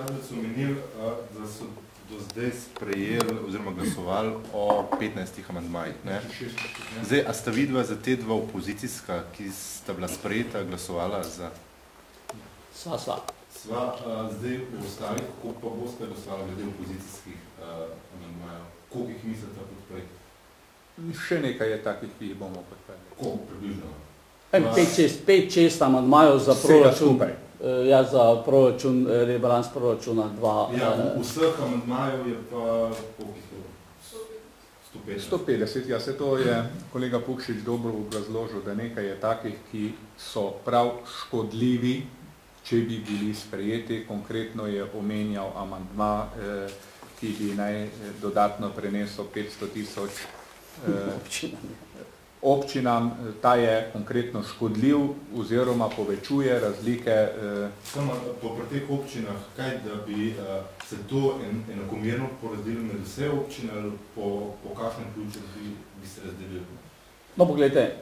Jazbec omenili, da so do zdaj sprejeli oziroma glasovali o 15 amandmajih. Zdaj, a sta vidva za te dva opozicijska, ki sta bila sprejeta, glasovala za? Sva. Sva, zdaj v ostalih, kako pa boste glasovala glede opozicijskih amandmajev? Koliko jih mislite podpreti? Še nekaj je takih, ki jih bomo podpreli. Koliko približno? 5-6 amandmajev za proračun. Ja, za proračun, rebalans proračuna 2. Ja, vseh amandmajev je pa koliko jih je? 150, ja, se to je kolega Pukšič dobro obrazložil, da nekaj je takih, ki so prav škodljivi, če bi bili sprejeti. Konkretno je omenjal amandma, ki bi naj dodatno prenesel 500 000 občinam. Ta je konkretno škodljiv oziroma povečuje razlike. Samo pri teh občinah, kaj, da bi se to enakomerno porazdelilo med vse občine ali po kakšnem ključu bi se razdelili? No, pogledajte,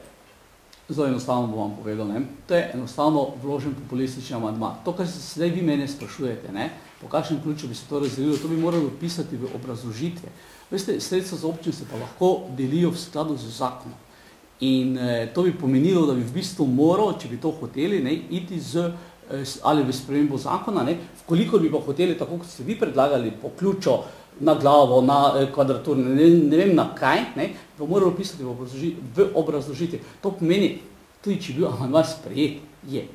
zelo enostavno bom vam povedal, ne? To je enostavno vložen populistični amandma. To, kar se sedaj vi mene sprašujete, ne? Po kakšnem ključu bi se to razdelilo, to bi moralo pisati v obrazložitve. Veste, sredstva za občine se pa lahko delijo v skladu z zakonom. In to bi pomenilo, da bi v bistvu moral, če bi to hoteli, ne, iti ali v spremembo zakona, ne, vkolikor bi pa hoteli, tako kot ste vi predlagali, po ključu na glavo, na kvadraturne, ne vem na kaj, ne, bi moralo pisati v obrazložitvi. To pomeni, tudi če bi bil amandma sprejet, je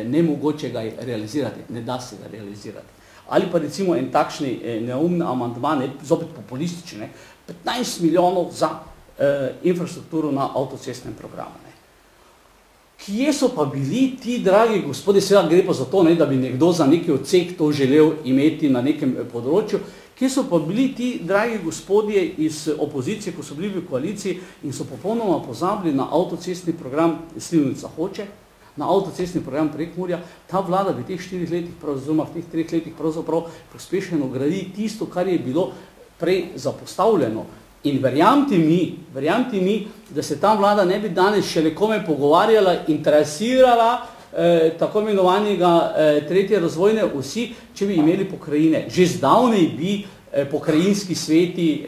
nemogoče ga realizirati, ne da se ga realizirati. Ali pa recimo en takšni neumni amandma, ne, zopet populistični, 15 milijonov za infrastrukturo na avtocestnem programu. Ne. Kje so pa bili ti, dragi gospodi, seveda gre pa za to, ne, da bi nekdo za neki odsek to želel imeti na nekem področju, kje so pa bili ti, dragi gospodje iz opozicije, ko so bili v koaliciji in so popolnoma pozabili na avtocestni program Slivnica-Hoče, na avtocestni program Prekmurja. Ta vlada v teh 4 letih, oziroma v teh 3 letih pravzaprav pospešeno gradi tisto, kar je bilo prej zapostavljeno. In verjamite mi, da se ta vlada ne bi danes šele kome pogovarjala, interesirala tako imenovanega tretje razvojne osi, če bi imeli pokrajine. Že zdavnej bi pokrajinski sveti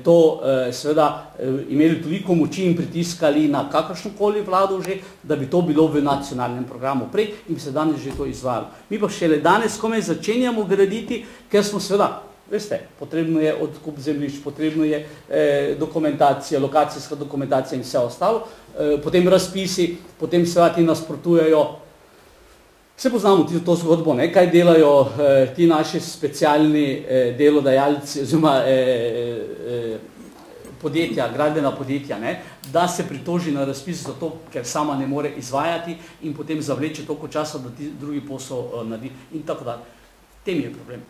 to seveda imeli toliko moči in pritiskali na kakršnokoli vlado že, da bi to bilo v nacionalnem programu prej in bi se danes že to izvajalo. Mi pa šele danes komaj začenjamo graditi, ker smo seveda, veste, potrebno je odkup zemljišč, potrebno je dokumentacija, lokacijska dokumentacija in vse ostalo, potem razpisi, potem seveda ti nasprotujejo. Vse poznamo to zgodbo, ne, kaj delajo ti naši specialni delodajalci oziroma podjetja, gradbena podjetja, ne, da se pritoži na razpis zato, ker sama ne more izvajati in potem zavleče toliko časa, da ti drugi posel naredi in tako dalje. Tem je problem.